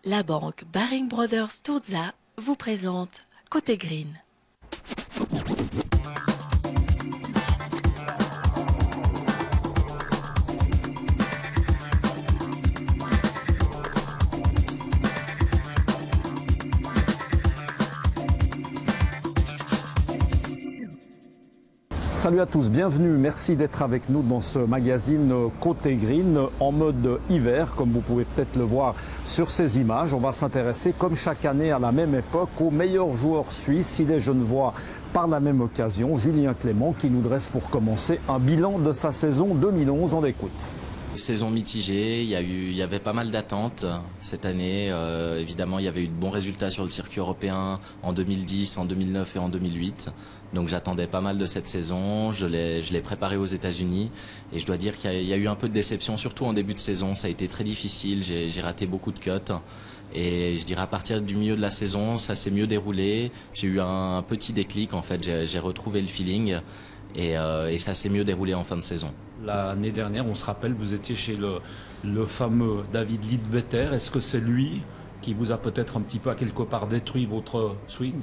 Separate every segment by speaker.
Speaker 1: La banque Baring Brothers Sturza vous présente Côté Green.
Speaker 2: Salut à tous, bienvenue, merci d'être avec nous dans ce magazine Côté Green en mode hiver, comme vous pouvez peut-être le voir sur ces images. On va s'intéresser comme chaque année à la même époque aux meilleurs joueurs suisses. Il est genevois par la même occasion, Julien Clément qui nous dresse pour commencer un bilan de sa saison 2011. On l'écoute.
Speaker 3: Saison mitigée, il y avait pas mal d'attentes cette année. Évidemment, il y avait eu de bons résultats sur le circuit européen en 2010, en 2009 et en 2008. Donc j'attendais pas mal de cette saison. Je l'ai préparée aux États-Unis et je dois dire qu'il y a eu un peu de déception, surtout en début de saison. Ça a été très difficile. J'ai raté beaucoup de cuts. Et je dirais à partir du milieu de la saison, ça s'est mieux déroulé. J'ai eu un petit déclic en fait. J'ai retrouvé le feeling. Et ça s'est mieux déroulé en fin de saison.
Speaker 2: L'année dernière, on se rappelle, vous étiez chez le fameux David Leadbetter. Est-ce que c'est lui qui vous a peut-être un petit peu à quelque part détruit votre swing ?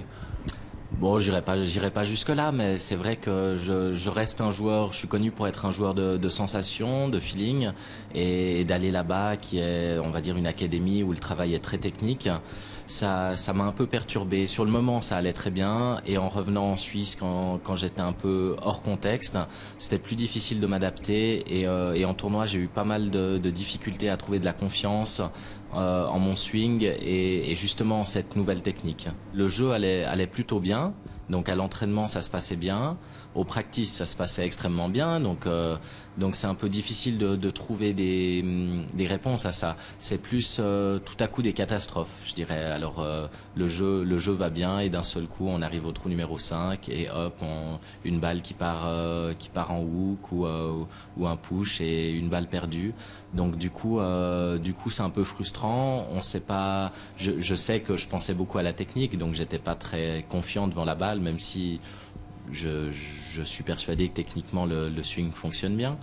Speaker 3: Bon, j'irai pas jusque-là, mais c'est vrai que je reste un joueur, je suis connu pour être un joueur de sensation, de feeling, et d'aller là-bas, qui est, on va dire, une académie où le travail est très technique. Ça m'a un peu perturbé. Sur le moment, ça allait très bien, et en revenant en Suisse, quand j'étais un peu hors contexte, c'était plus difficile de m'adapter, et en tournoi, j'ai eu pas mal de difficultés à trouver de la confiance en mon swing et justement cette nouvelle technique. Le jeu allait plutôt bien, donc à l'entraînement ça se passait bien, au practice ça se passait extrêmement bien, donc c'est un peu difficile de trouver des réponses à ça. C'est plus tout à coup des catastrophes, je dirais. Alors le jeu va bien et d'un seul coup on arrive au trou numéro 5 et hop, une balle qui part en hook ou un push et une balle perdue. Donc du coup c'est un peu frustrant. On sait pas. Je sais que je pensais beaucoup à la technique, donc j'étais pas très confiant devant la balle, même si je suis persuadé que techniquement le swing fonctionne bien.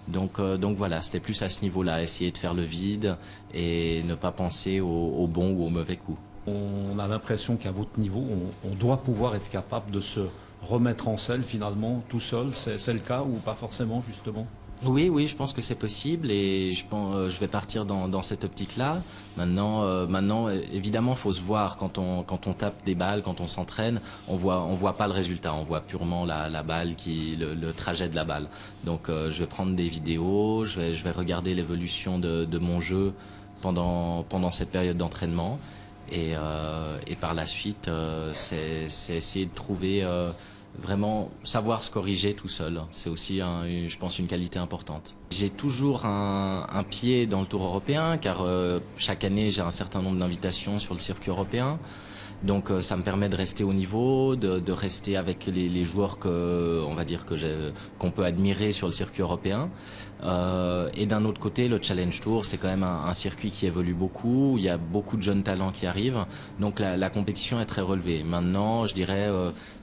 Speaker 3: Donc voilà, c'était plus à ce niveau-là, essayer de faire le vide et ne pas penser au bon ou au mauvais coup.
Speaker 2: On a l'impression qu'à votre niveau, on doit pouvoir être capable de se remettre en selle finalement tout seul. C'est le cas ou pas forcément justement ?
Speaker 3: Oui, je pense que c'est possible et je vais partir dans cette optique-là. Maintenant, évidemment, faut se voir quand on tape des balles, quand on s'entraîne, on voit pas le résultat, on voit purement la balle le trajet de la balle. Donc, je vais prendre des vidéos, je vais regarder l'évolution de mon jeu pendant cette période d'entraînement et par la suite, c'est essayer de trouver vraiment savoir se corriger tout seul, c'est aussi, je pense, une qualité importante. J'ai toujours un pied dans le Tour européen, car chaque année j'ai un certain nombre d'invitations sur le circuit européen. Donc ça me permet de rester au niveau, de rester avec les joueurs on va dire qu'on peut admirer sur le circuit européen. Et d'un autre côté, le Challenge Tour, c'est quand même un circuit qui évolue beaucoup. Il y a beaucoup de jeunes talents qui arrivent, donc la compétition est très relevée. Maintenant, je dirais,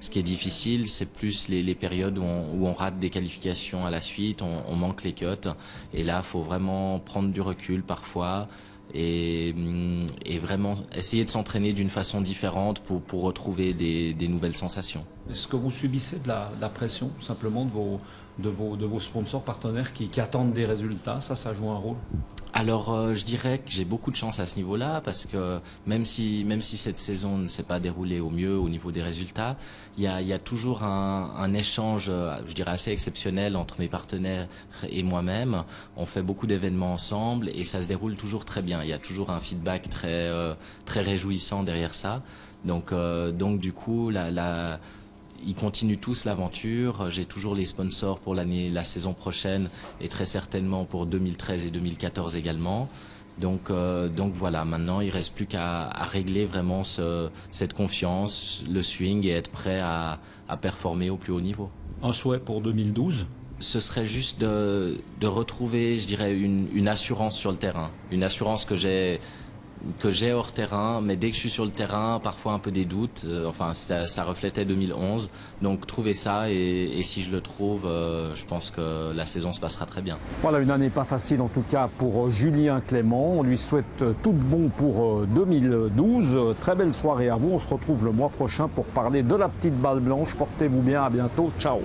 Speaker 3: ce qui est difficile, c'est plus les périodes où on rate des qualifications à la suite, on manque les cuts. Et là, faut vraiment prendre du recul parfois. Et vraiment essayer de s'entraîner d'une façon différente pour retrouver des nouvelles sensations.
Speaker 2: Est-ce que vous subissez de la pression simplement de vos sponsors partenaires qui attendent des résultats ? Ça joue un rôle ?
Speaker 3: Alors je dirais que j'ai beaucoup de chance à ce niveau-là parce que même si cette saison ne s'est pas déroulée au mieux au niveau des résultats, il y a toujours un échange, je dirais assez exceptionnel entre mes partenaires et moi-même. On fait beaucoup d'événements ensemble et ça se déroule toujours très bien. Il y a toujours un feedback très réjouissant derrière ça. Donc du coup ils continuent tous l'aventure. J'ai toujours les sponsors pour la saison prochaine et très certainement pour 2013 et 2014 également. Donc voilà, maintenant il reste plus qu'à régler vraiment cette confiance, le swing et être prêt à performer au plus haut niveau.
Speaker 2: Un souhait pour 2012 ?
Speaker 3: Ce serait juste de retrouver, je dirais, une assurance sur le terrain. Une assurance que j'ai que j'ai hors terrain, mais dès que je suis sur le terrain, parfois un peu des doutes. Enfin, ça reflétait 2011. Donc trouver ça, et si je le trouve, je pense que la saison se passera très bien.
Speaker 2: Voilà, une année pas facile en tout cas pour Julien Clément. On lui souhaite tout de bon pour 2012. Très belle soirée à vous. On se retrouve le mois prochain pour parler de la petite balle blanche. Portez-vous bien, à bientôt. Ciao.